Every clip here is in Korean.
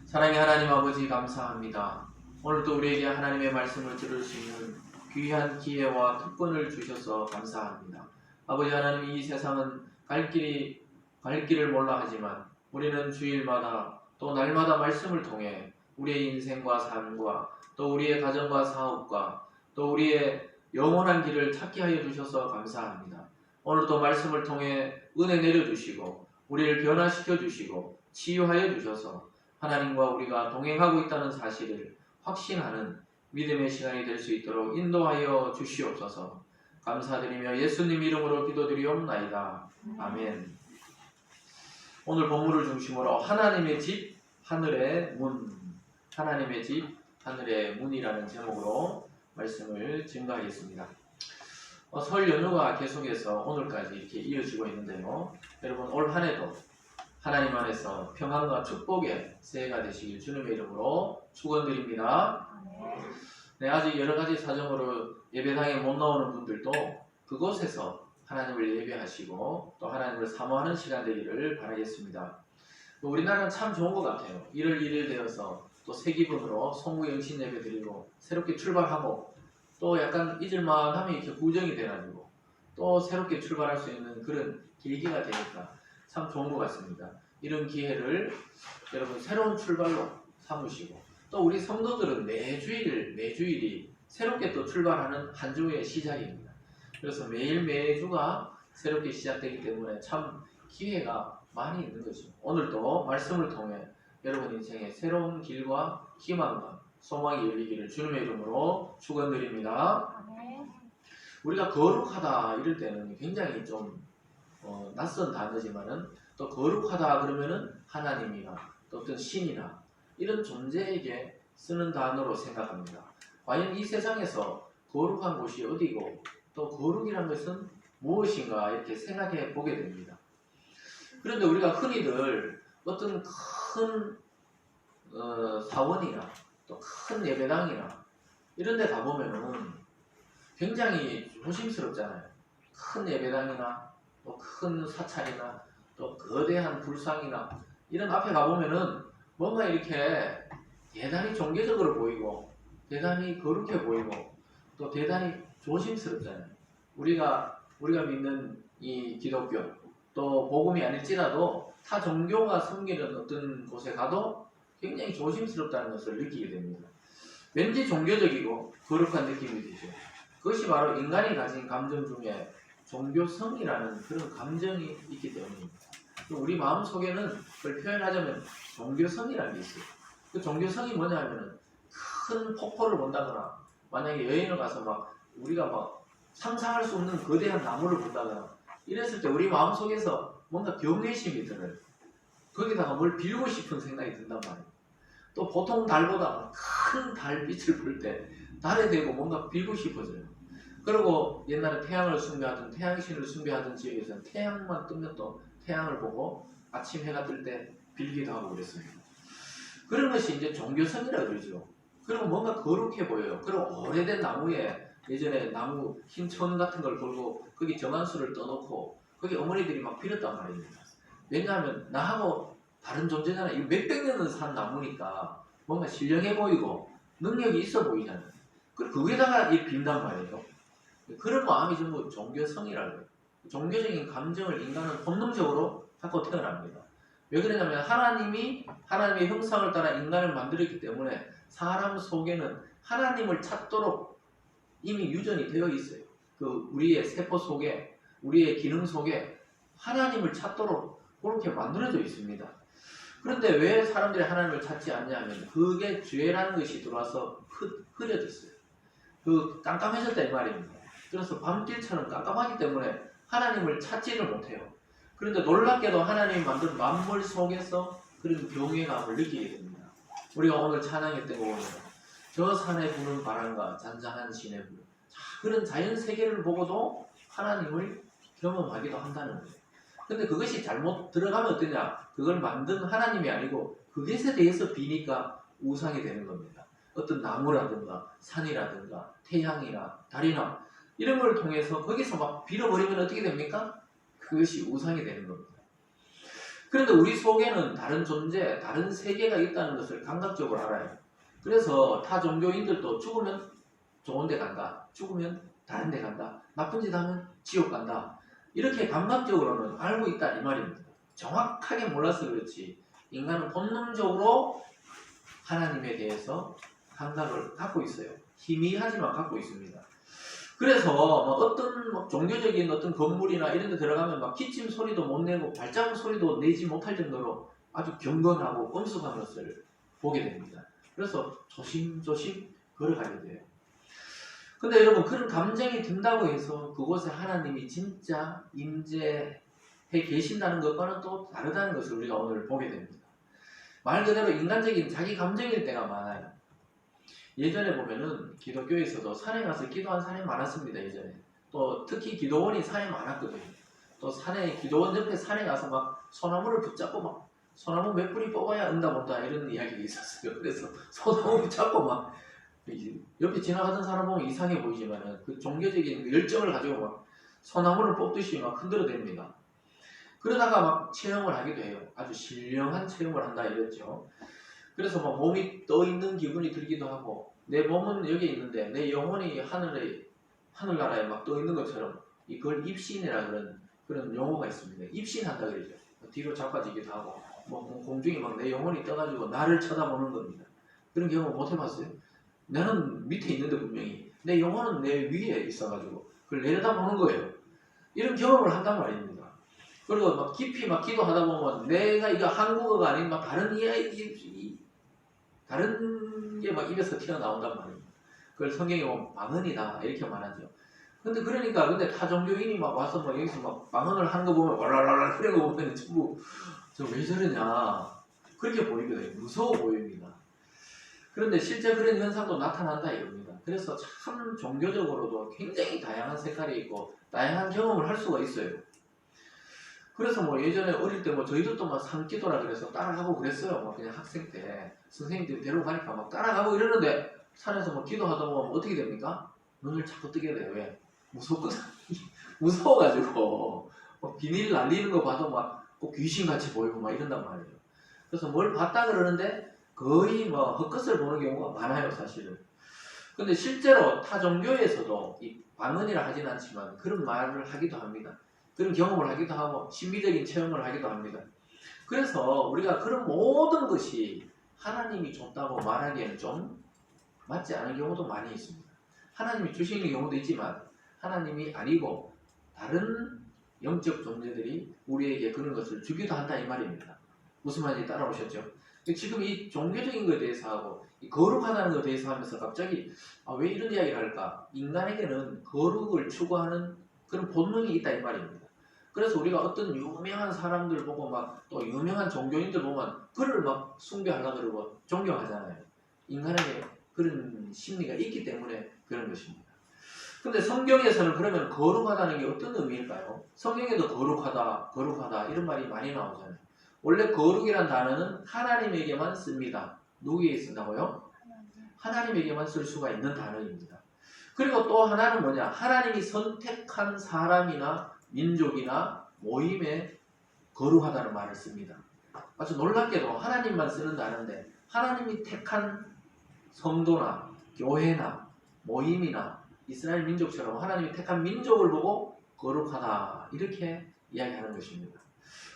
사랑의 하나님 아버지 감사합니다. 오늘도 우리에게 하나님의 말씀을 들을 수 있는 귀한 기회와 특권을 주셔서 감사합니다. 아버지 하나님, 이 세상은 갈 길을 몰라 하지만 우리는 주일마다 또 날마다 말씀을 통해 우리의 인생과 삶과 또 우리의 가정과 사업과 또 우리의 영원한 길을 찾게 하여 주셔서 감사합니다. 오늘도 말씀을 통해 은혜 내려주시고 우리를 변화시켜 주시고 치유하여 주셔서 하나님과 우리가 동행하고 있다는 사실을 확신하는 믿음의 시간이 될 수 있도록 인도하여 주시옵소서. 감사드리며 예수님 이름으로 기도드리옵나이다. 아멘. 오늘 본문을 중심으로 하나님의 집 하늘의 문, 하나님의 집 하늘의 문이라는 제목으로 말씀을 증거하겠습니다. 설 연휴가 계속해서 오늘까지 이렇게 이어지고 있는데요. 여러분, 올 한 해도 하나님 안에서 평안과 축복의 새해가 되시길 주님의 이름으로 축원드립니다. 네, 아직 여러 가지 사정으로 예배당에 못 나오는 분들도 그곳에서 하나님을 예배하시고 또 하나님을 사모하는 시간 되기를 바라겠습니다. 우리나라는 참 좋은 것 같아요. 1월 1일 되어서 또 새 기분으로 송구영신 예배 드리고 새롭게 출발하고 또 약간 잊을만 하면 이렇게 구정이 돼가지고 또 새롭게 출발할 수 있는 그런 계기가 되니까 참 좋은 것 같습니다. 이런 기회를 여러분 새로운 출발로 삼으시고 또 우리 성도들은 매주일이 새롭게 또 출발하는 한 주의 시작입니다. 그래서 매주가 새롭게 시작되기 때문에 참 기회가 많이 있는 거죠. 오늘도 말씀을 통해 여러분 인생에 새로운 길과 희망과 소망이 열리기를 주님의 이름으로 축원드립니다. 우리가 거룩하다 이럴 때는 굉장히 좀 낯선 단어지만은 또 거룩하다 그러면은 하나님이나 또 어떤 신이나 이런 존재에게 쓰는 단어로 생각합니다. 과연 이 세상에서 거룩한 곳이 어디고 또 거룩이란 것은 무엇인가 이렇게 생각해 보게 됩니다. 그런데 우리가 흔히들 어떤 큰 사원이나 또 큰 예배당이나 이런 데 가보면은 굉장히 조심스럽잖아요. 큰 예배당이나 또 큰 사찰이나 또 거대한 불상이나 이런 앞에 가보면은 뭔가 이렇게 대단히 종교적으로 보이고 대단히 거룩해 보이고 또 대단히 조심스럽잖아요. 우리가 믿는 이 기독교 또 복음이 아닐지라도 타 종교가 섬기는 어떤 곳에 가도 굉장히 조심스럽다는 것을 느끼게 됩니다. 왠지 종교적이고 거룩한 느낌이 드죠. 그것이 바로 인간이 가진 감정 중에 종교성이라는 그런 감정이 있기 때문입니다. 우리 마음속에는 그걸 표현하자면 종교성이라는 게 있어요. 그 종교성이 뭐냐 하면은 큰 폭포를 본다거나 만약에 여행을 가서 우리가 상상할 수 없는 거대한 나무를 본다거나 이랬을 때 우리 마음속에서 뭔가 경외심이 들어요. 거기다가 뭘 빌고 싶은 생각이 든단 말이에요. 또 보통 달보다 큰 달빛을 볼 때 달에 대고 뭔가 빌고 싶어져요. 그리고 옛날에 태양을 숭배하던 태양신을 숭배하던 지역에서는 태양만 뜨면 또 태양을 보고 아침 해가 뜰 때 빌기도 하고 그랬습니다. 그런 것이 이제 종교성이라 그러죠. 그리고 뭔가 거룩해 보여요. 그리고 오래된 나무에 예전에 나무 흰천 같은 걸 걸고 거기 정한수를 떠놓고 거기 어머니들이 막 빌었단 말입니다. 왜냐하면 나하고 다른 존재잖아요. 이 몇백 년을 산 나무니까 뭔가 신령해 보이고 능력이 있어 보이잖아요. 그리고 거기다가 이 빈단 말이에요. 그런 마음이 전부 종교성이라고 해요. 종교적인 감정을 인간은 본능적으로 갖고 태어납니다. 왜 그러냐면 하나님의 형상을 따라 인간을 만들었기 때문에 사람 속에는 하나님을 찾도록 이미 유전이 되어 있어요. 우리의 세포 속에, 우리의 기능 속에 하나님을 찾도록 그렇게 만들어져 있습니다. 그런데 왜 사람들이 하나님을 찾지 않냐면 그게 죄라는 것이 들어와서 흐려졌어요. 깜깜해졌다 이 말입니다. 그래서 밤길처럼 깜깜하기 때문에 하나님을 찾지를 못해요. 그런데 놀랍게도 하나님이 만든 만물 속에서 그런 경외감을 느끼게 됩니다. 우리가 오늘 찬양했던 거 보면 저 산에 부는 바람과 잔잔한 시내불, 그런 자연 세계를 보고도 하나님을 경험하기도 한다는 거예요. 근데 그것이 잘못 들어가면 어떠냐? 그걸 만든 하나님이 아니고 그것에 대해서 비니까 우상이 되는 겁니다. 어떤 나무라든가 산이라든가 태양이나 달이나 이런 걸 통해서 거기서 막 빌어버리면 어떻게 됩니까? 그것이 우상이 되는 겁니다. 그런데 우리 속에는 다른 존재, 다른 세계가 있다는 것을 감각적으로 알아요. 그래서 타 종교인들도 죽으면 좋은 데 간다. 죽으면 다른 데 간다. 나쁜 짓 하면 지옥 간다. 이렇게 감각적으로는 알고 있다 이 말입니다. 정확하게 몰라서 그렇지 인간은 본능적으로 하나님에 대해서 감각을 갖고 있어요. 희미하지만 갖고 있습니다. 그래서 어떤 종교적인 어떤 건물이나 이런 데 들어가면 막 기침 소리도 못 내고 발자국 소리도 내지 못할 정도로 아주 경건하고 엄숙한 것을 보게 됩니다. 그래서 조심조심 걸어가야 돼요. 근데 여러분 그런 감정이 든다고 해서 그곳에 하나님이 진짜 임재해 계신다는 것과는 또 다르다는 것을 우리가 오늘 보게 됩니다. 말 그대로 인간적인 자기 감정일 때가 많아요. 예전에 보면은 기독교에서도 산에 가서 기도한 사람이 많았습니다. 예전에. 또 특히 기도원이 산에 많았거든요. 또 산에 기도원 옆에 산에 가서 막 소나무를 붙잡고 막 소나무 몇 뿌리 뽑아야 은다 못다 이런 이야기가 있었어요. 그래서 소나무 붙잡고 막 옆에 지나가던 사람 보면 이상해 보이지만은 그 종교적인 그 열정을 가지고 막 소나무를 뽑듯이 막 흔들어댑니다. 그러다가 막 체험을 하기도 해요. 아주 신령한 체험을 한다 이랬죠. 그래서 막 몸이 떠 있는 기분이 들기도 하고 내 몸은 여기 있는데 내 영혼이 하늘나라에 막 떠 있는 것처럼 이걸 입신이라 그런 용어가 있습니다. 입신한다 그러죠. 뒤로 자빠지기도 하고 뭐 공중에 막 내 영혼이 떠가지고 나를 쳐다보는 겁니다. 그런 경험 못 해봤어요? 나는 밑에 있는데 분명히 내 영혼은 내 위에 있어가지고 그걸 내려다보는 거예요. 이런 경험을 한단 말입니다. 그리고 막 깊이 막 기도하다 보면 내가 이거 한국어가 아닌 막 다른 다른 게 막 입에서 튀어나온단 말입니다. 그걸 성경에 보면 방언이다 이렇게 말하죠. 근데 타종교인이 막 와서 막 여기서 막 방언을 하는 거 보면 왈랄랄랄 그런 거 보면 전부 저 왜 저러냐 그렇게 보이거든요. 무서워 보입니다. 그런데 실제 그런 현상도 나타난다 이겁니다. 그래서 참 종교적으로도 굉장히 다양한 색깔이 있고 다양한 경험을 할 수가 있어요. 그래서 뭐 예전에 어릴 때 뭐 저희들도 막 산기도라 그래서 따라가고 그랬어요. 뭐 그냥 학생 때 선생님들이 데려가니까 막 따라가고 이러는데 산에서 뭐 기도하다 보면 어떻게 됩니까? 눈을 자꾸 뜨게 돼요. 왜? 무섭거든. 무서워가지고 비닐 날리는 거 봐도 막 꼭 귀신같이 보이고 막 이런단 말이에요. 그래서 뭘 봤다 그러는데 거의 뭐 헛것을 보는 경우가 많아요, 사실은. 근데 실제로 타 종교에서도 이 방언이라 하진 않지만 그런 말을 하기도 합니다. 그런 경험을 하기도 하고 신비적인 체험을 하기도 합니다. 그래서 우리가 그런 모든 것이 하나님이 줬다고 말하기에는 좀 맞지 않은 경우도 많이 있습니다. 하나님이 주시는 경우도 있지만 하나님이 아니고 다른 영적 존재들이 우리에게 그런 것을 주기도 한다 이 말입니다. 무슨 말인지 따라오셨죠? 지금 이 종교적인 것에 대해서 하고 이 거룩하다는 것에 대해서 하면서 갑자기 왜 이런 이야기를 할까? 인간에게는 거룩을 추구하는 그런 본능이 있다 이 말입니다. 그래서 우리가 어떤 유명한 사람들 보고 막 또 유명한 종교인들 보면 그를 막 숭배하려고 그러고 존경하잖아요. 인간에게 그런 심리가 있기 때문에 그런 것입니다. 근데 성경에서는 그러면 거룩하다는 게 어떤 의미일까요? 성경에도 거룩하다 이런 말이 많이 나오잖아요. 원래 거룩이란 단어는 하나님에게만 씁니다. 누구에게 쓴다고요? 하나님에게만 쓸 수가 있는 단어입니다. 그리고 또 하나는 뭐냐? 하나님이 선택한 사람이나 민족이나 모임에 거룩하다는 말을 씁니다. 아주 놀랍게도 하나님만 쓰는 단어인데 하나님이 택한 성도나 교회나 모임이나 이스라엘 민족처럼 하나님이 택한 민족을 보고 거룩하다 이렇게 이야기하는 것입니다.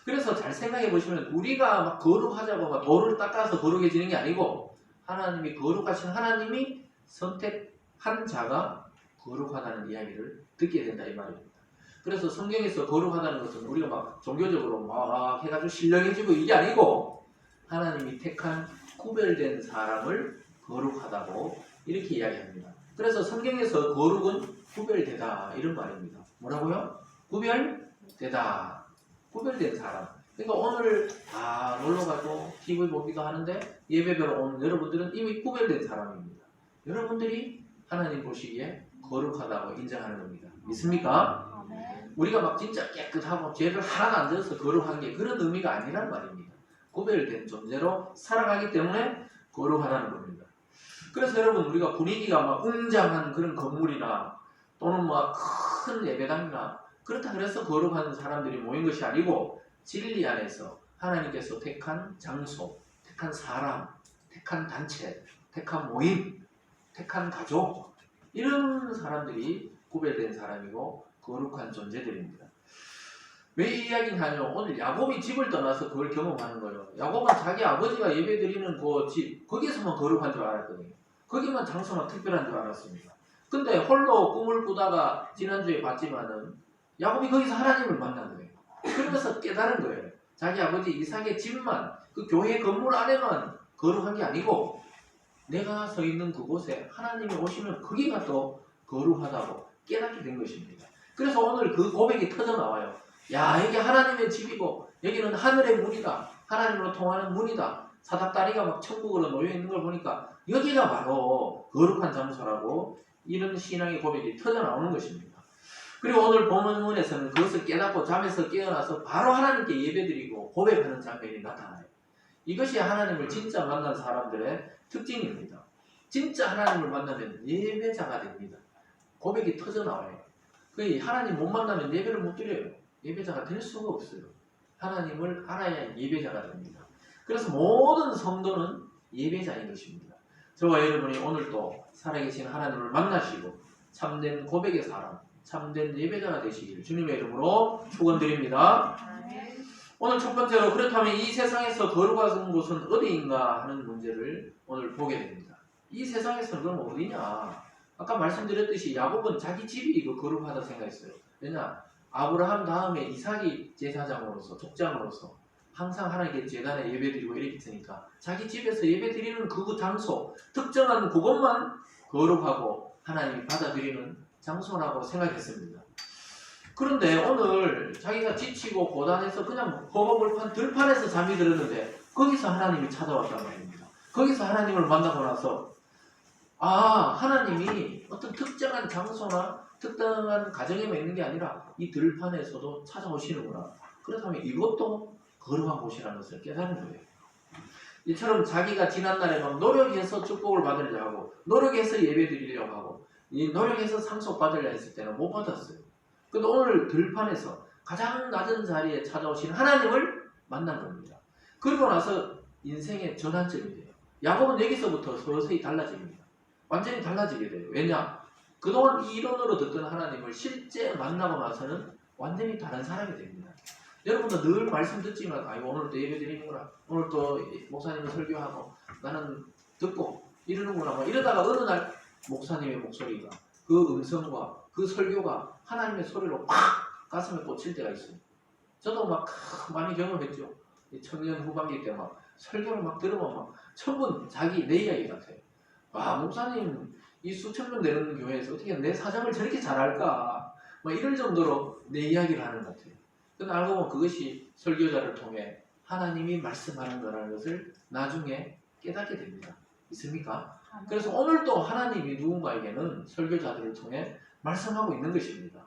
그래서 잘 생각해 보시면 우리가 막 거룩하자고 막 돌을 닦아서 거룩해지는 게 아니고 하나님이 거룩하신 하나님이 선택한 자가 거룩하다는 이야기를 듣게 된다 이 말입니다. 그래서 성경에서 거룩하다는 것은 우리가 막 종교적으로 막 해가지고 신령해지고 이게 아니고 하나님이 택한 구별된 사람을 거룩하다고 이렇게 이야기합니다. 그래서 성경에서 거룩은 구별되다 이런 말입니다. 뭐라고요? 구별되다. 구별된 사람. 그러니까 오늘 다 놀러가고 TV 보기도 하는데 예배배로 온 여러분들은 이미 구별된 사람입니다. 여러분들이 하나님 보시기에 거룩하다고 인정하는 겁니다. 믿습니까? 우리가 막 진짜 깨끗하고 죄를 하나도 안 져서 거룩한 게 그런 의미가 아니란 말입니다. 구별된 존재로 살아가기 때문에 거룩하다는 겁니다. 그래서 여러분 우리가 분위기가 막 웅장한 그런 건물이나 또는 막 큰 예배당이나 그렇다 그래서 거룩한 사람들이 모인 것이 아니고 진리 안에서 하나님께서 택한 장소, 택한 사람, 택한 단체, 택한 모임, 택한 가족, 이런 사람들이 구별된 사람이고 거룩한 존재들입니다. 왜 이 이야기를 하냐면 오늘 야곱이 집을 떠나서 그걸 경험하는 거예요. 야곱은 자기 아버지가 예배드리는 그 집, 거기에서만 거룩한 줄 알았거든요. 거기만 장소만 특별한 줄 알았습니다. 근데 홀로 꿈을 꾸다가 지난주에 봤지만은 야곱이 거기서 하나님을 만난 거예요. 그러면서 깨달은 거예요. 자기 아버지 이삭의 집만, 그 교회 건물 안에만 거룩한 게 아니고 내가 서 있는 그곳에 하나님이 오시면 거기가 또 거룩하다고 깨닫게 된 것입니다. 그래서 오늘 그 고백이 터져 나와요. 야, 여기 하나님의 집이고 여기는 하늘의 문이다. 하나님으로 통하는 문이다. 사닥다리가 막 천국으로 놓여 있는 걸 보니까 여기가 바로 거룩한 장소라고 이런 신앙의 고백이 터져 나오는 것입니다. 그리고 오늘 본문에서는 그것을 깨닫고 잠에서 깨어나서 바로 하나님께 예배드리고 고백하는 장면이 나타나요. 이것이 하나님을 진짜 만난 사람들의 특징입니다. 진짜 하나님을 만나면 예배자가 됩니다. 고백이 터져 나와요. 하나님 못 만나면 예배를 못 드려요. 예배자가 될 수가 없어요. 하나님을 알아야 예배자가 됩니다. 그래서 모든 성도는 예배자인 것입니다. 저와 여러분이 오늘 또 살아계신 하나님을 만나시고 참된 고백의 사람, 참된 예배자가 되시기를 주님의 이름으로 축원드립니다. 오늘 첫 번째로 그렇다면 이 세상에서 거룩한 곳은 어디인가 하는 문제를 오늘 보게 됩니다. 이 세상에서는 그럼 어디냐? 아까 말씀드렸듯이 야곱은 자기 집이 이거 거룩하다 생각했어요. 왜냐? 아브라함 다음에 이삭이 제사장으로서 족장으로서 항상 하나님께 제단에 예배드리고 이렇게 있으니까 자기 집에서 예배드리는 그 장소, 특정한 그것만 거룩하고 하나님이 받아들이는 장소라고 생각했습니다. 그런데 오늘 자기가 지치고 고단해서 그냥 허허벌판 들판에서 잠이 들었는데 거기서 하나님이 찾아왔단 말입니다. 거기서 하나님을 만나고 나서 하나님이 어떤 특정한 장소나 특정한 가정에만 있는 게 아니라 이 들판에서도 찾아오시는구나. 그렇다면 이것도 거룩한 곳이라는 것을 깨달은 거예요. 이처럼 자기가 지난날에 막 노력해서 축복을 받으려고 하고 노력해서 예배드리려고 하고 노력해서 상속받으려 했을 때는 못 받았어요. 근데 오늘 들판에서 가장 낮은 자리에 찾아오신 하나님을 만난 겁니다. 그리고 나서 인생의 전환점이 돼요. 야곱은 여기서부터 서서히 달라집니다. 완전히 달라지게 돼요. 왜냐? 그동안 이론으로 듣던 하나님을 실제 만나고 나서는 완전히 다른 사람이 됩니다. 여러분도 늘 말씀 듣지만 오늘 또 예배 드리는구나. 오늘 또 목사님은 설교하고 나는 듣고 이러는구나. 이러다가 어느 날 목사님의 목소리가 그 음성과 그 설교가 하나님의 소리로 팍 가슴에 꽂힐 때가 있어요. 저도 막 많이 경험했죠. 청년 후반기 때 막 설교를 막 들으면 막 전부 자기 내 이야기 같아요. 목사님 이 수천 명 되는 교회에서 어떻게 내 사정을 저렇게 잘할까? 이럴 정도로 내 이야기를 하는 것 같아요. 근데 알고 보면 그것이 설교자를 통해 하나님이 말씀하는 거라는 것을 나중에 깨닫게 됩니다. 있습니까? 그래서 오늘도 하나님이 누군가에게는 설교자들을 통해 말씀하고 있는 것입니다.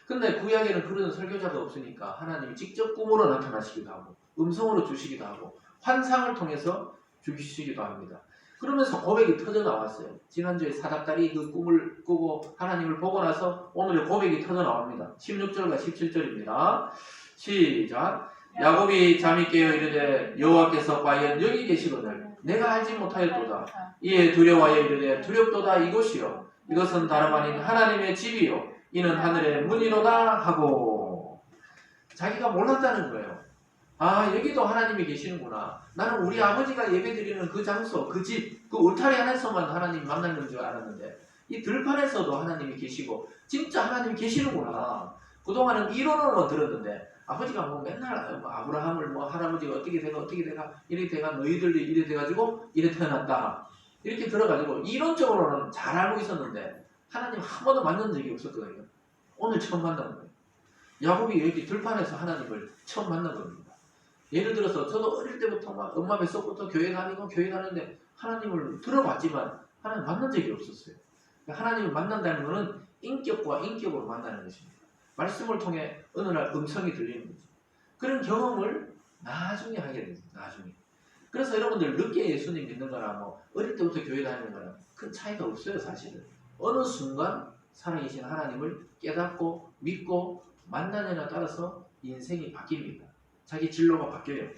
근데 구약에는 그런 설교자가 없으니까 하나님이 직접 꿈으로 나타나시기도 하고 음성으로 주시기도 하고 환상을 통해서 주시기도 합니다. 그러면서 고백이 터져 나왔어요. 지난주에 사닥다리 그 꿈을 꾸고 하나님을 보고 나서 오늘의 고백이 터져 나옵니다. 16절과 17절입니다. 시작. 야곱이 잠이 깨어 이르되 여호와께서 과연 여기 계시거늘 내가 알지 못하였도다. 이에 두려워하여 이르되 두렵도다 이곳이요 이것은 다름 아닌 하나님의 집이요 이는 하늘의 문이로다 하고 자기가 몰랐다는 거예요. 여기도 하나님이 계시는구나. 나는 우리 아버지가 예배드리는 그 장소, 그 집, 그 울타리 안에서만 하나님 만나는 줄 알았는데 이 들판에서도 하나님이 계시고 진짜 하나님이 계시는구나. 그동안은 이론으로만 들었는데 아버지가 맨날 아브라함을 할아버지가 어떻게 돼가 이렇게 돼가 너희들이 이래 돼가지고 이래 태어났다. 이렇게 들어가지고 이론적으로는 잘 알고 있었는데 하나님 한 번도 만난 적이 없었거든요. 오늘 처음 만난 거예요. 야곱이 여기 들판에서 하나님을 처음 만난 겁니다. 예를 들어서 저도 어릴 때부터 막 엄마 뱃속부터 교회 다니는데 하나님을 들어봤지만 하나님 만난 적이 없었어요. 하나님을 만난다는 것은 인격과 인격으로 만나는 것입니다. 말씀을 통해 어느 날 음성이 들리는 거죠. 그런 경험을 나중에 하게 됩니다. 나중에. 그래서 여러분들 늦게 예수님 믿는 거나 어릴 때부터 교회 다니는 거나 큰 차이가 없어요. 사실은. 어느 순간 살아계신 하나님을 깨닫고 믿고 만나느냐에 따라서 인생이 바뀝니다. 자기 진로가 바뀌어요.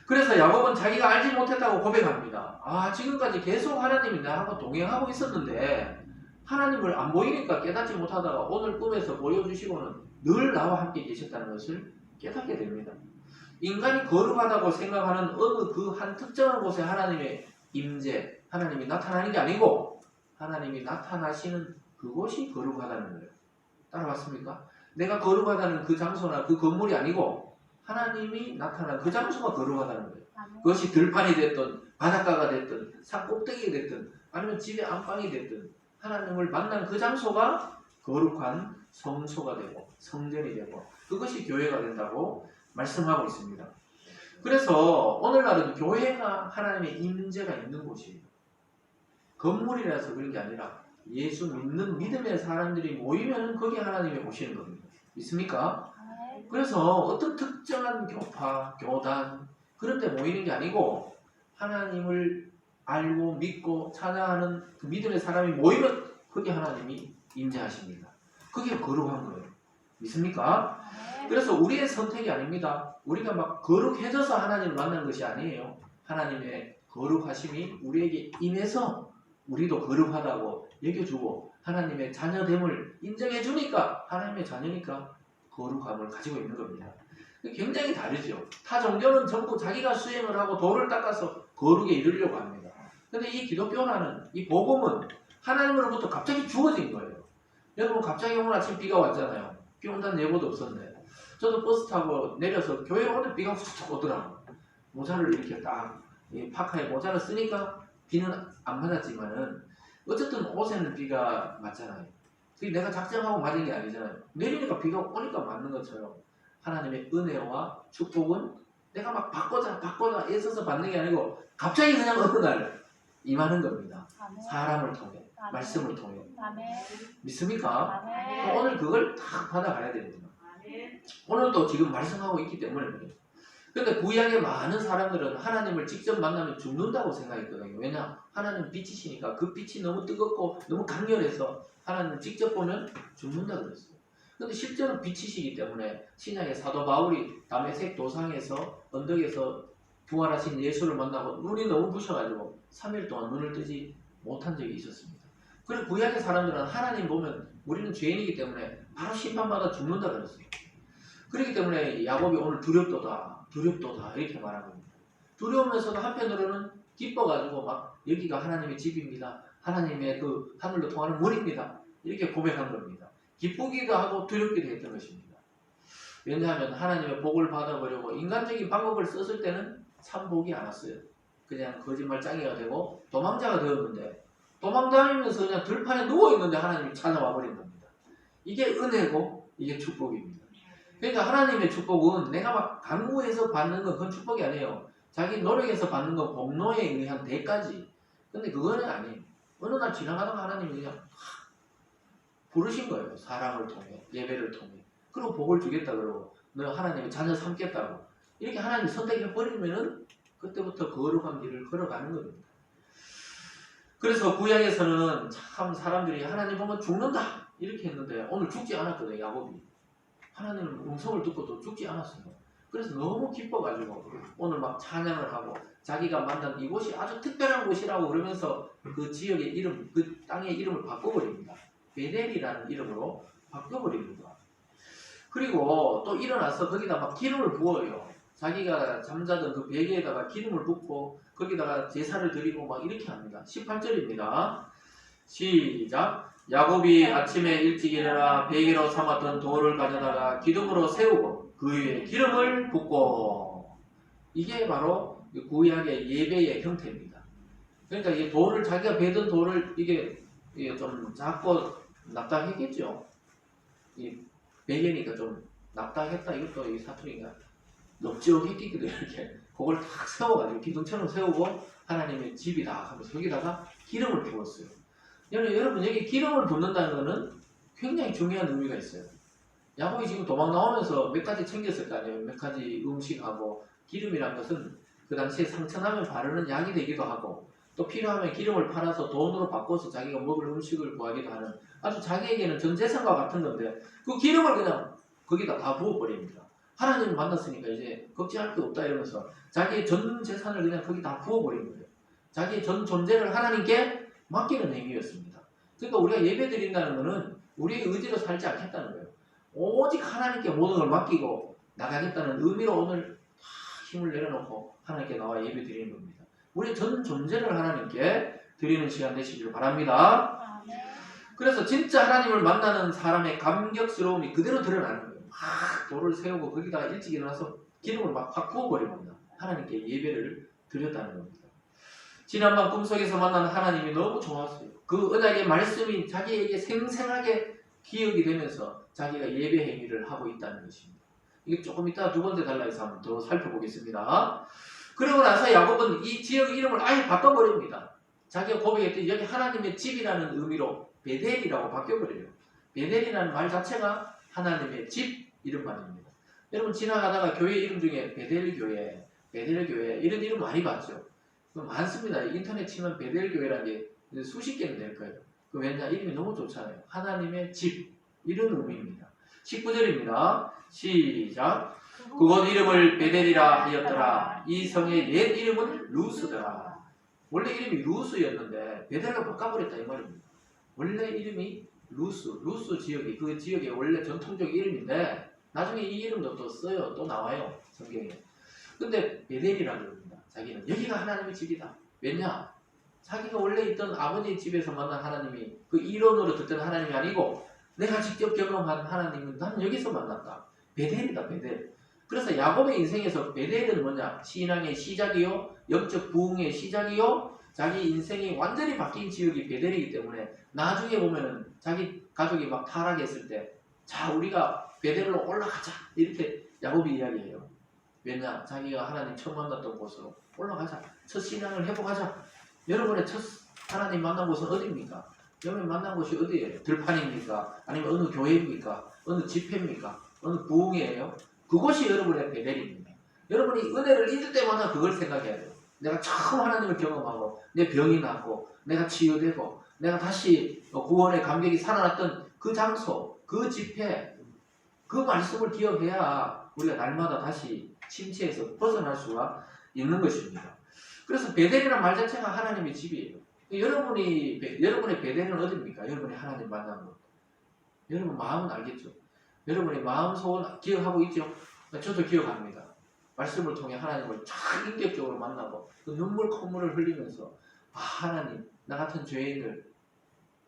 그래서 야곱은 자기가 알지 못했다고 고백합니다. 지금까지 계속 하나님이 나하고 동행하고 있었는데 하나님을 안 보이니까 깨닫지 못하다가 오늘 꿈에서 보여주시고는 늘 나와 함께 계셨다는 것을 깨닫게 됩니다. 인간이 거룩하다고 생각하는 어느 그 한 특정한 곳에 하나님의 임재, 하나님이 나타나는 게 아니고 하나님이 나타나시는 그곳이 거룩하다는 거예요. 따라왔습니까? 내가 거룩하다는 그 장소나 그 건물이 아니고 하나님이 나타난 그 장소가 거룩하다는 거예요. 그것이 들판이 됐든 바닷가가 됐든 산 꼭대기가 됐든 아니면 집의 안방이 됐든 하나님을 만난 그 장소가 거룩한 성소가 되고 성전이 되고 그것이 교회가 된다고 말씀하고 있습니다. 그래서 오늘날은 교회가 하나님의 임재가 있는 곳이에요. 건물이라서 그런 게 아니라 예수 믿는 믿음의 사람들이 모이면 거기에 하나님이 오시는 겁니다. 믿습니까? 그래서 어떤 특정한 교파, 교단 그런 데 모이는 게 아니고 하나님을 알고 믿고 찬양하는 그 믿음의 사람이 모이면 거기에 하나님이 임재하십니다. 그게 거룩한 거예요. 믿습니까? 그래서 우리의 선택이 아닙니다. 우리가 막 거룩해져서 하나님을 만난 것이 아니에요. 하나님의 거룩하심이 우리에게 임해서 우리도 거룩하다고 여겨주고 하나님의 자녀됨을 인정해주니까 하나님의 자녀니까 거룩함을 가지고 있는 겁니다. 굉장히 다르죠. 타 종교는 전부 자기가 수행을 하고 도를 닦아서 거룩에 이르려고 합니다. 근데 이 기독교라는 이 복음은 하나님으로부터 갑자기 주어진 거예요. 여러분 갑자기 오늘 아침 비가 왔잖아요. 비 온다는 예보도 없었네. 저도 버스 타고 내려서 교회에 오는데 비가 훅 오더라고요. 모자를 이렇게 딱 파카에 모자를 쓰니까 비는 안 맞았지만은 어쨌든 옷에는 비가 맞잖아요. 그게 내가 작정하고 맞은 게 아니잖아요. 내리니까 비가 오니까 맞는 것처럼 하나님의 은혜와 축복은 내가 막 바꿔자 애써서 받는 게 아니고 갑자기 그냥 어느 날 임하는 겁니다. 사람을 통해, 말씀을 통해. 믿습니까? 오늘 그걸 다 받아가야 됩니다. 오늘도 지금 말씀하고 있기 때문에 그래요. 근데 구약의 많은 사람들은 하나님을 직접 만나면 죽는다고 생각했거든요. 왜냐? 하나님 빛이시니까 그 빛이 너무 뜨겁고 너무 강렬해서 하나님을 직접 보면 죽는다 그랬어요. 근데 실제로 빛이시기 때문에 신약의 사도 바울이 다메섹 도상에서 언덕에서 부활하신 예수를 만나고 눈이 너무 부셔가지고 3일 동안 눈을 뜨지 못한 적이 있었습니다. 그리고 구약의 사람들은 하나님 보면 우리는 죄인이기 때문에 바로 심판받아 죽는다 그랬어요. 그렇기 때문에 야곱이 오늘 두렵도다 이렇게 말한 겁니다. 두려우면서도 한편으로는 기뻐가지고 막 여기가 하나님의 집입니다. 하나님의 그 하늘로 통하는 문입니다. 이렇게 고백한 겁니다. 기쁘기도 하고 두렵기도 했던 것입니다. 왜냐하면 하나님의 복을 받아보려고 인간적인 방법을 썼을 때는 참 복이 안 왔어요. 그냥 거짓말장애가 되고 도망자가 되었는데 도망다니면서 그냥 들판에 누워있는데 하나님이 찾아와 버린 겁니다. 이게 은혜고 이게 축복입니다. 그러니까 하나님의 축복은 내가 막 강구해서 받는 건 그건 축복이 아니에요. 자기 노력에서 받는 건 복노에 의한 대가지. 근데 그거는 아니에요. 어느 날 지나가다가 하나님이 그냥 부르신 거예요. 사랑을 통해, 예배를 통해. 그리고 복을 주겠다 그러고 너 하나님의 자녀 삼겠다고. 이렇게 하나님이 선택해버리면은 그때부터 거룩한 길을 걸어가는 겁니다. 그래서 구약에서는 참 사람들이 하나님 보면 죽는다 이렇게 했는데 오늘 죽지 않았거든요. 야곱이. 하나님 음성을 듣고도 죽지 않았어요. 그래서 너무 기뻐가지고 오늘 막 찬양을 하고 자기가 만난 이곳이 아주 특별한 곳이라고 그러면서 그 지역의 이름, 그 땅의 이름을 바꿔버립니다. 베델이라는 이름으로 바꿔버립니다. 그리고 또 일어나서 거기다 막 기름을 부어요. 자기가 잠자던 그 베개에다가 기름을 붓고 거기다가 제사를 드리고 막 이렇게 합니다. 18절입니다. 시작. 야곱이 아침에 일찍 일어나 베개로 삼았던 돌을 가져다가 기둥으로 세우고 그 위에 기름을 붓고. 이게 바로 구약의 예배의 형태입니다. 그러니까 이 돌을 자기가 베던 돌을 이게 좀 작고 납작했겠죠. 이 베개니까 좀 납작했다. 이것도 이 사투리가 넓적했겠거든요. 이렇게 그걸 탁 세워가지고 기둥처럼 세우고 하나님의 집이다 하면서 여기다가 기름을 부었어요. 여러분 여기 기름을 붓는다는 것은 굉장히 중요한 의미가 있어요. 야곱이 지금 도망 나오면서 몇 가지 챙겼을 거 아니에요. 몇 가지 음식하고 기름이란 것은 그 당시에 상처나면 바르는 약이 되기도 하고 또 필요하면 기름을 팔아서 돈으로 바꿔서 자기가 먹을 음식을 구하기도 하는 아주 자기에게는 전 재산과 같은 건데 그 기름을 그냥 거기다 다 부어버립니다. 하나님을 만났으니까 이제 걱정할 게 없다 이러면서 자기의 전 재산을 그냥 거기 다 부어버린 거예요. 자기의 전 존재를 하나님께 맡기는 행위였습니다. 그러니까 우리가 예배 드린다는 것은 우리의 의지로 살지 않겠다는 거예요. 오직 하나님께 모든 걸 맡기고 나가겠다는 의미로 오늘 다 힘을 내려놓고 하나님께 나와 예배 드리는 겁니다. 우리의 전 존재를 하나님께 드리는 시간 되시길 바랍니다. 그래서 진짜 하나님을 만나는 사람의 감격스러움이 그대로 드러나는 거예요. 막 돌을 세우고 거기다가 일찍 일어나서 기름을 막 확 부어버린 겁니다. 하나님께 예배를 드렸다는 겁니다. 지난밤 꿈속에서 만난 하나님이 너무 좋았어요. 그 언약의 말씀이 자기에게 생생하게 기억이 되면서 자기가 예배 행위를 하고 있다는 것입니다. 이게 조금 이따 두 번째 단락에서 한번 더 살펴보겠습니다. 그러고 나서 야곱은 이 지역 이름을 아예 바꿔버립니다. 자기가 고백했듯이 여기 하나님의 집이라는 의미로 베델이라고 바뀌어버려요. 베델이라는 말 자체가 하나님의 집 이름만입니다. 여러분 지나가다가 교회 이름 중에 베델교회, 베델교회 이런 이름 많이 봤죠? 많습니다. 인터넷 치면 베델교회라는 게 수십 개는 될 거예요. 왜냐? 이름이 너무 좋잖아요. 하나님의 집 이런 의미입니다. 19절입니다. 시작. 그곳 이름을 베델이라 하였더라. 이 성의 옛 이름은 루스더라. 원래 이름이 루스였는데 베델로 바꿔버렸다 이 말입니다. 원래 이름이 루스 지역이 그 지역의 원래 전통적 이름인데 나중에 이 이름도 또 써요. 또 나와요. 성경에. 근데 베델이라고 합니다. 자기는 여기가 하나님의 집이다. 왜냐? 자기가 원래 있던 아버지의 집에서 만난 하나님이 그 이론으로 듣던 하나님이 아니고 내가 직접 경험한 하나님은 난 여기서 만났다. 베델이다 베델. 그래서 야곱의 인생에서 베델은 뭐냐? 신앙의 시작이요, 영적 부흥의 시작이요, 자기 인생이 완전히 바뀐 지역이 베델이기 때문에 나중에 보면은 자기 가족이 막 타락했을 때 자 우리가 베델로 올라가자 이렇게 야곱이 이야기해요. 왜냐? 자기가 하나님 처음 만났던 곳으로 올라가자. 첫 신앙을 회복하자. 여러분의 첫 하나님 만난 곳은 어디입니까? 여러분 만난 곳이 어디예요? 들판입니까? 아니면 어느 교회입니까? 어느 집회입니까? 어느 부흥이에요? 그곳이 여러분의 베델입니다. 여러분이 은혜를 잊을 때마다 그걸 생각해야 돼요. 내가 처음 하나님을 경험하고 내 병이 낫고 내가 치유되고 내가 다시 구원의 감격이 살아났던 그 장소, 그 집회, 그 말씀을 기억해야 우리가 날마다 다시 침체에서 벗어날 수가 있는 것입니다. 그래서 베델이라는 말 자체가 하나님의 집이에요. 여러분의 베델은 어디입니까? 여러분이 하나님 만난 곳. 여러분 마음은 알겠죠? 여러분의 마음 소원 기억하고 있죠? 저도 기억합니다. 말씀을 통해 하나님을 참 인격적으로 만나고 그 눈물 콧물을 흘리면서 하나님 나 같은 죄인을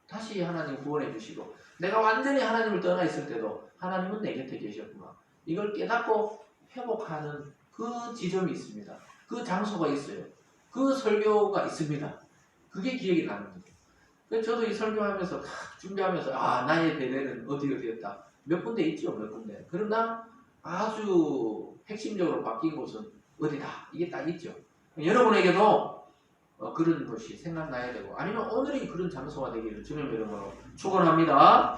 다시 하나님 구원해 주시고 내가 완전히 하나님을 떠나 있을 때도 하나님은 내 곁에 계셨구나. 이걸 깨닫고 회복하는 그 지점이 있습니다. 그 장소가 있어요. 그 설교가 있습니다. 그게 기억이 나는 거죠. 그래서 저도 이 설교하면서 준비하면서 나의 베델은 어디였다. 몇 군데 있죠. 몇 군데. 그러나 아주 핵심적으로 바뀐 곳은 어디다. 이게 딱 있죠. 여러분에게도 그런 것이 생각나야 되고 아니면 오늘이 그런 장소가 되기를 주님 이름으로 축원합니다.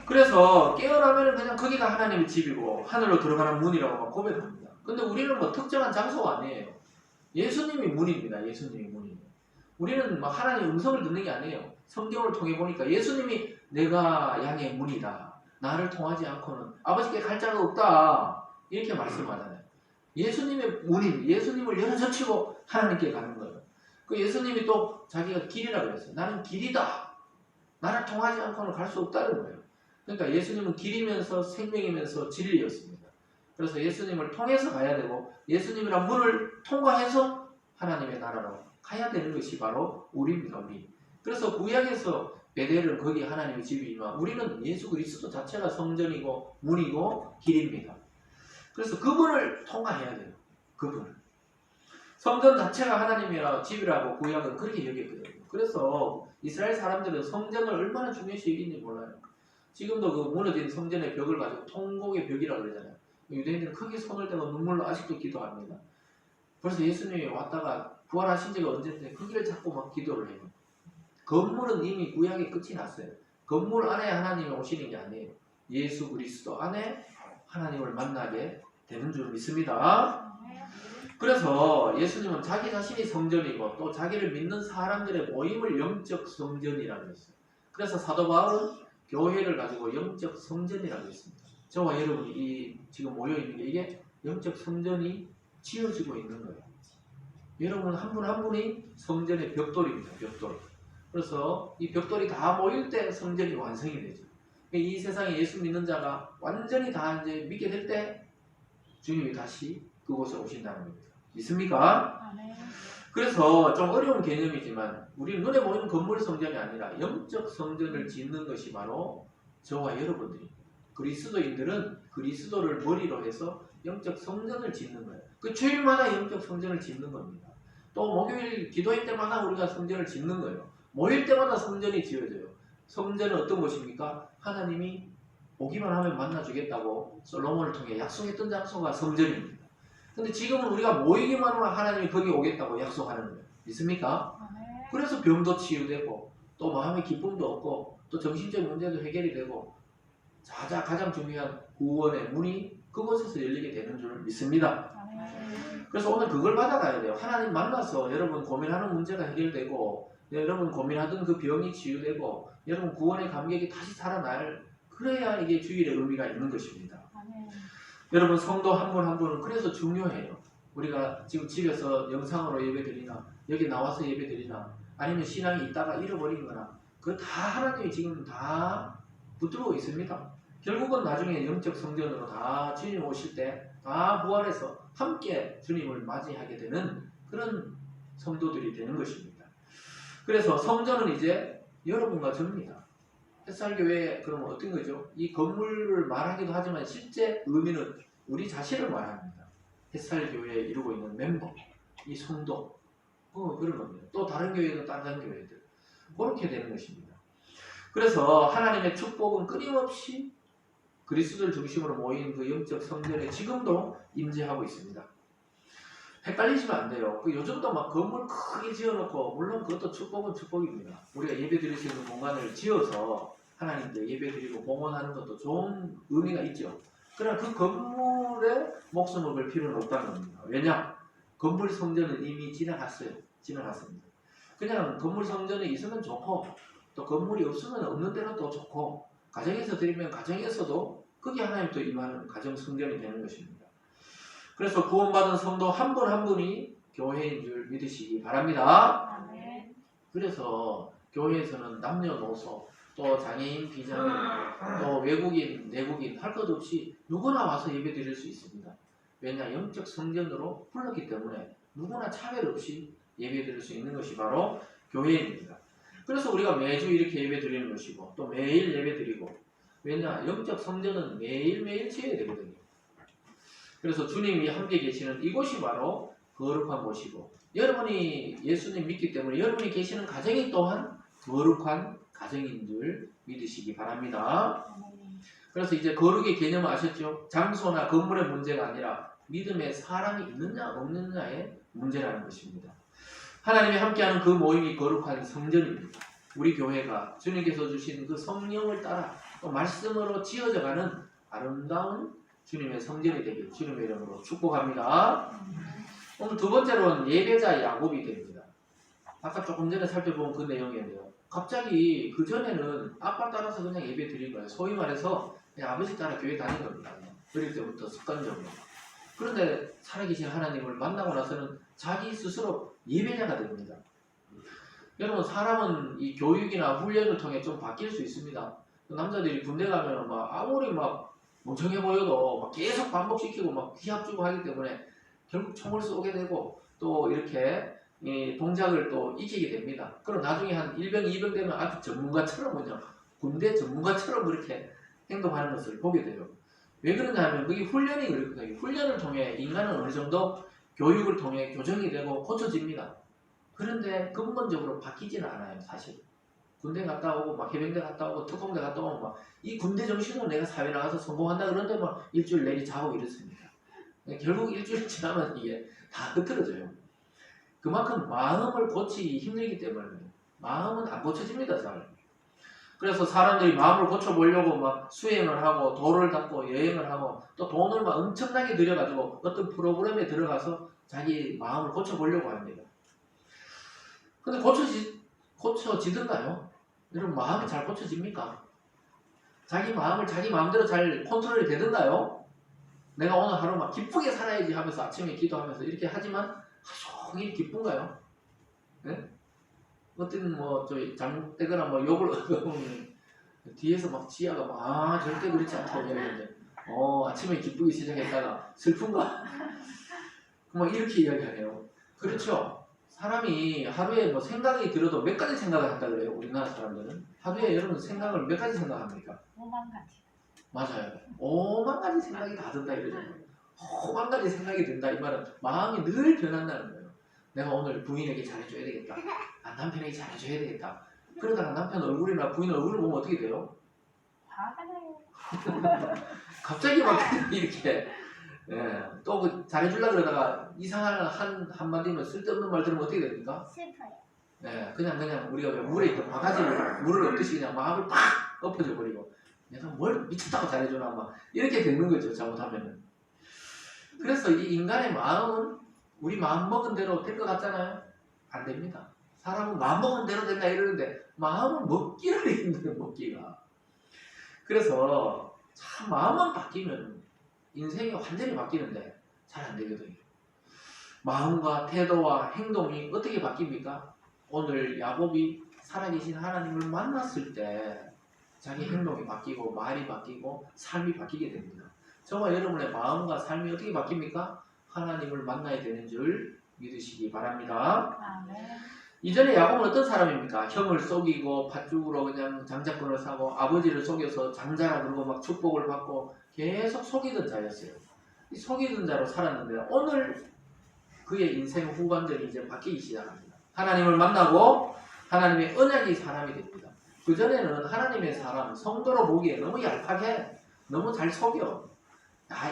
그래서 깨어나면 그냥 거기가 하나님의 집이고 하늘로 들어가는 문이라고 고백합니다. 근데 우리는 뭐 특정한 장소가 아니에요. 예수님이 문입니다. 예수님이 문이에요. 우리는 막 하나님의 음성을 듣는 게 아니에요. 성경을 통해 보니까 예수님이 내가 양의 문이다. 나를 통하지 않고는 아버지께 갈 자가 없다. 이렇게 말씀하잖아요. 예수님의 문입니다. 예수님을 열어젖히고 하나님께 가는 거예요. 그 예수님이 또 자기가 길이라고 했어요. 나는 길이다. 나를 통하지 않고는 갈 수 없다는 거예요. 그러니까 예수님은 길이면서 생명이면서 진리였습니다. 그래서 예수님을 통해서 가야 되고 예수님이란 문을 통과해서 하나님의 나라로 가야 되는 것이 바로 우리입니다. 우리. 그래서 구약에서 베델은 거기 하나님의 집이지만 우리는 예수 그리스도 자체가 성전이고 문이고 길입니다. 그래서 그분을 통과해야 돼요. 그분을. 성전 자체가 하나님이라 집이라고 구약은 그렇게 여겼거든요. 그래서 이스라엘 사람들은 성전을 얼마나 중요시 여기는지 몰라요. 지금도 그 무너진 성전의 벽을 가지고 통곡의 벽이라고 그러잖아요. 유대인들은 크게 손을 대고 눈물로 아직도 기도합니다. 벌써 예수님이 왔다가 부활하신 지가 언제인데 거기를 자꾸 막 기도를 해요. 건물은 이미 구약의 끝이 났어요. 건물 안에 하나님이 오시는 게 아니에요. 예수 그리스도 안에 하나님을 만나게 되는 줄 믿습니다. 그래서 예수님은 자기 자신이 성전이고 또 자기를 믿는 사람들의 모임을 영적 성전이라고 했어요. 그래서 사도 바울은 교회를 가지고 영적 성전이라고 했습니다. 저와 여러분이 이 지금 모여 있는 게 이게 영적 성전이 지어지고 있는 거예요. 여러분 한 분 한 분이 성전의 벽돌입니다. 벽돌. 그래서 이 벽돌이 다 모일 때 성전이 완성이 되죠. 이 세상에 예수 믿는 자가 완전히 다 이제 믿게 될 때 주님이 다시 그곳에 오신다는 겁니다. 믿습니까? 아멘. 그래서 좀 어려운 개념이지만 우리 눈에 보이는 건물 성전이 아니라 영적 성전을 짓는 것이 바로 저와 여러분들입니다. 그리스도인들은 그리스도를 머리로 해서 영적 성전을 짓는 거예요. 그 주일마다 영적 성전을 짓는 겁니다. 또 목요일 기도회 때마다 우리가 성전을 짓는 거예요. 모일 때마다 성전이 지어져요. 성전은 어떤 곳입니까? 하나님이 오기만 하면 만나주겠다고 솔로몬을 통해 약속했던 장소가 성전입니다. 근데 지금은 우리가 모이기만 하면 하나님이 거기 오겠다고 약속하는 거예요. 믿습니까? 아멘. 그래서 병도 치유되고 또 마음의 기쁨도 얻고 또 정신적 문제도 해결이 되고 가장 중요한 구원의 문이 그곳에서 열리게 되는 줄 믿습니다. 아멘. 그래서 오늘 그걸 받아가야 돼요. 하나님 만나서 여러분 고민하는 문제가 해결되고 여러분 고민하던 그 병이 치유되고 여러분 구원의 감격이 다시 살아날 그래야 이게 주일의 의미가 있는 것입니다. 아멘. 여러분 성도 한 분 한 분은 그래서 중요해요. 우리가 지금 집에서 영상으로 예배드리나 여기 나와서 예배드리나 아니면 신앙이 있다가 잃어버린 거나 그거 다 하나님이 지금 다 붙들고 있습니다. 결국은 나중에 영적 성전으로 다 주님 오실 때 다 부활해서 함께 주님을 맞이하게 되는 그런 성도들이 되는 것입니다. 그래서 성전은 이제 여러분과 저입니다. 햇살교회 그러면 어떤 거죠? 이 건물을 말하기도 하지만 실제 의미는 우리 자신을 말합니다. 햇살교회에 이루고 있는 멤버, 이 성도 그런 겁니다. 또 다른 교회도 다른 교회들 그렇게 되는 것입니다. 그래서 하나님의 축복은 끊임없이 그리스도를 중심으로 모인 그 영적 성전에 지금도 임재하고 있습니다. 헷갈리시면 안 돼요. 요즘도 막 건물 크게 지어놓고 물론 그것도 축복은 축복입니다. 우리가 예배드릴 수 있는 공간을 지어서 하나님께 예배드리고 봉헌하는 것도 좋은 의미가 있죠. 그러나 그 건물에 목숨을 걸 필요는 없다는 겁니다. 왜냐? 건물 성전은 이미 지나갔습니다. 그냥 건물 성전이 있으면 좋고 또 건물이 없으면 없는 대로 또 좋고 가정에서 드리면 가정에서도 그게 하나님 또 임하는 가정 성전이 되는 것입니다. 그래서 구원받은 성도 한 분 한 분이 교회인 줄 믿으시기 바랍니다. 아멘. 그래서 교회에서는 남녀노소 또 장애인 비장애인 또 외국인 내국인 할 것 없이 누구나 와서 예배 드릴 수 있습니다. 왜냐? 영적 성전으로 불렀기 때문에 누구나 차별 없이 예배 드릴 수 있는 것이 바로 교회입니다. 그래서 우리가 매주 이렇게 예배 드리는 것이고 또 매일 예배 드리고 왜냐? 영적 성전은 매일매일 지어야 되거든요. 그래서 주님이 함께 계시는 이곳이 바로 거룩한 곳이고 여러분이 예수님 믿기 때문에 여러분이 계시는 가정이 또한 거룩한 가정인 줄 믿으시기 바랍니다. 아멘. 그래서 이제 거룩의 개념을 아셨죠? 장소나 건물의 문제가 아니라 믿음의 사람이 있느냐 없느냐의 문제라는 것입니다. 하나님이 함께하는 그 모임이 거룩한 성전입니다. 우리 교회가 주님께서 주신 그 성령을 따라 또 말씀으로 지어져가는 아름다운 주님의 성전이 되길 주님의 이름으로 축복합니다. 오늘 두 번째로는 예배자 야곱이 됩니다. 아까 조금 전에 살펴본 그 내용이었는데요. 갑자기 그전에는 아빠 따라서 그냥 예배 드린 거예요. 소위 말해서 그냥 아버지 따라 교회 다닌 겁니다. 어릴 때부터 습관적으로. 그런데 살아계신 하나님을 만나고 나서는 자기 스스로 예배자가 됩니다. 여러분 사람은 이 교육이나 훈련을 통해 좀 바뀔 수 있습니다. 남자들이 군대 가면 막 아무리 막 멍청해 보여도 막 계속 반복시키고 막 기합 주고 하기 때문에 결국 총을 쏘게 되고 또 이렇게 이 동작을 또 익히게 됩니다. 그럼 나중에 한 1병, 2병 되면 아주 전문가처럼 그냥 군대 전문가처럼 그렇게 행동하는 것을 보게 돼요. 왜 그러냐 하면 그게 훈련이 그렇거든요. 훈련을 통해 인간은 어느 정도 교육을 통해 교정이 되고 고쳐집니다. 그런데 근본적으로 바뀌지는 않아요, 사실. 군대 갔다 오고 막 해병대 갔다 오고 특공대 갔다 오고 막 이 군대 정신으로 내가 사회 나가서 성공한다 그런데 막 일주일 내리 자고 이렇습니다. 결국 일주일 지나면 이게 다 흐트러져요. 그만큼 마음을 고치기 힘들기 때문에 마음은 안 고쳐집니다, 잘. 그래서 사람들이 마음을 고쳐보려고 막 수행을 하고 도를 닦고 여행을 하고 또 돈을 막 엄청나게 들여가지고 어떤 프로그램에 들어가서 자기 마음을 고쳐보려고 합니다. 근데 고쳐지던가요? 여러분 마음이 잘 고쳐집니까? 자기 마음을 자기 마음대로 잘 컨트롤이 되던가요? 내가 오늘 하루 막 기쁘게 살아야지 하면서 아침에 기도하면서 이렇게 하지만 하루 종일 기쁜가요? 네? 어떤 뭐 저희 잘못되거나 뭐 욕을 얻으면 뒤에서 막 지아가 막 절대 그렇지 않다고 이러는데 아침에 기쁘게 시작했다가 슬픈가? 막 이렇게 이야기하네요. 그렇죠. 사람이 하루에 뭐 생각이 들어도 몇 가지 생각을 한다 그래요. 우리나라 사람들은 하루에 여러분 생각을 몇 가지 생각합니까? 5만 가지. 맞아요. 5만 가지 생각이 다 든다 이러잖아요. 5만 가지 생각이 든다 이 말은 마음이 늘 변한다는 거예요. 내가 오늘 부인에게 잘해줘야 되겠다. 남편에게 잘해줘야 되겠다. 그러다가 남편 얼굴이나 부인 얼굴을 보면 어떻게 돼요? 화가 나요. 갑자기 막 이렇게 또 그 잘해주려고 그러다가 이상한 한마디면 쓸데없는 말 들으면 어떻게 됩니까? 슬퍼요. 그냥 우리가 왜 물에 있던 바가지를 물을 엎듯이 그냥 마음을 팍 엎어져 버리고 내가 뭘 미쳤다고 잘해주나 막 이렇게 되는 거죠. 잘못하면은. 그래서 이 인간의 마음은 우리 마음 먹은 대로 될 것 같잖아요. 안 됩니다. 사람은 마음 먹은 대로 된다 이러는데 마음을 먹기를 힘들어요. 먹기가. 그래서 참 마음만 바뀌면 인생이 완전히 바뀌는데 잘 안 되거든요. 마음과 태도와 행동이 어떻게 바뀝니까? 오늘 야곱이 살아계신 하나님을 만났을 때 자기 행동이 바뀌고 말이 바뀌고 삶이 바뀌게 됩니다. 저와 여러분의 마음과 삶이 어떻게 바뀝니까? 하나님을 만나야 되는 줄 믿으시기 바랍니다. 아멘. 이전에 야곱은 어떤 사람입니까? 형을 속이고 팥죽으로 그냥 장자권을 사고 아버지를 속여서 장자라 그러고 막 축복을 받고 계속 속이던 자였어요. 이 속이던 자로 살았는데 오늘 그의 인생 후반전이 이제 바뀌기 시작합니다. 하나님을 만나고 하나님의 언약의 사람이 됩니다. 그전에는 하나님의 사람, 성도로 보기에 너무 얄팍해. 너무 잘 속여.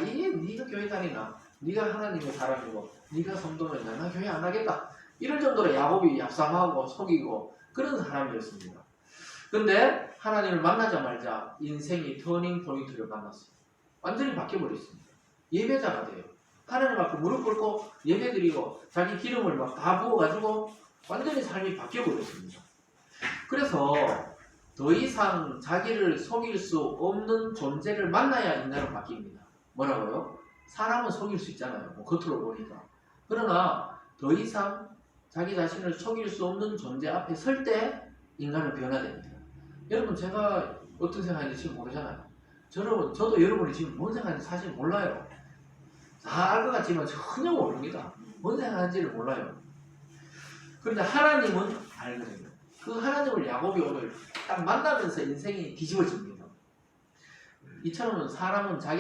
이게 네가 교회 다니나? 네가 하나님의 사람이고 네가 성도면 나 교회 안 하겠다. 이럴 정도로 야곱이 얍삽하고 속이고 그런 사람이었습니다. 근데 하나님을 만나자마자 인생이 터닝 포인트를 만났어요. 완전히 바뀌어버렸습니다. 예배자가 돼요. 하나님 앞에 무릎 꿇고 예배드리고 자기 기름을 막 다 부어가지고 완전히 삶이 바뀌어버렸습니다. 그래서 더 이상 자기를 속일 수 없는 존재를 만나야 인간은 바뀝니다. 뭐라고요? 사람은 속일 수 있잖아요. 뭐 겉으로 보니까. 그러나 더 이상 자기 자신을 속일 수 없는 존재 앞에 설 때 인간은 변화됩니다. 여러분 제가 어떤 생각인지 지금 모르잖아요. 저도 여러분이 지금 뭔 생각인지 사실 몰라요. 다 알 것 같지만 전혀 모릅니다. 뭔 생각하는지를 몰라요. 그런데 하나님은 알거든요. 그 하나님을 야곱이 오늘 딱 만나면서 인생이 뒤집어집니다. 이처럼 사람은 자기